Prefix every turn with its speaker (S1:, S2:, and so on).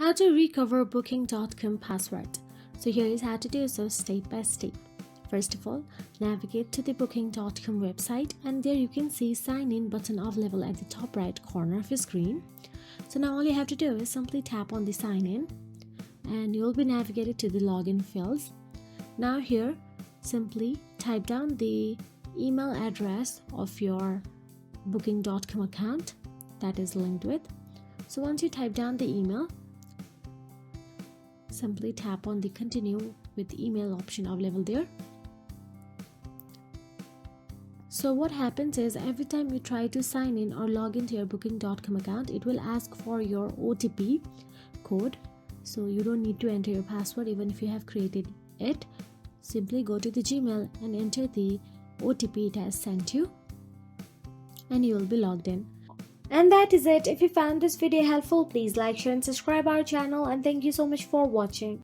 S1: How to recover booking.com password. So here is how to do so step by step. First of all, navigate to the booking.com website, and there you can see sign in button available at the top right corner of your screen. So now all you have to do is simply tap on the sign in and you'll be navigated to the login fields. Now here simply type down the email address of your booking.com account that is linked with. So once you type down the email, simply tap on the continue with email option available there. So what happens is every time you try to sign in or log into your booking.com account, it will ask for your OTP code. So you don't need to enter your password even if you have created it. Simply go to the Gmail and enter the OTP it has sent you and you will be logged in. And that is it. If you found this video helpful, please like, share and subscribe our channel, and thank you so much for watching.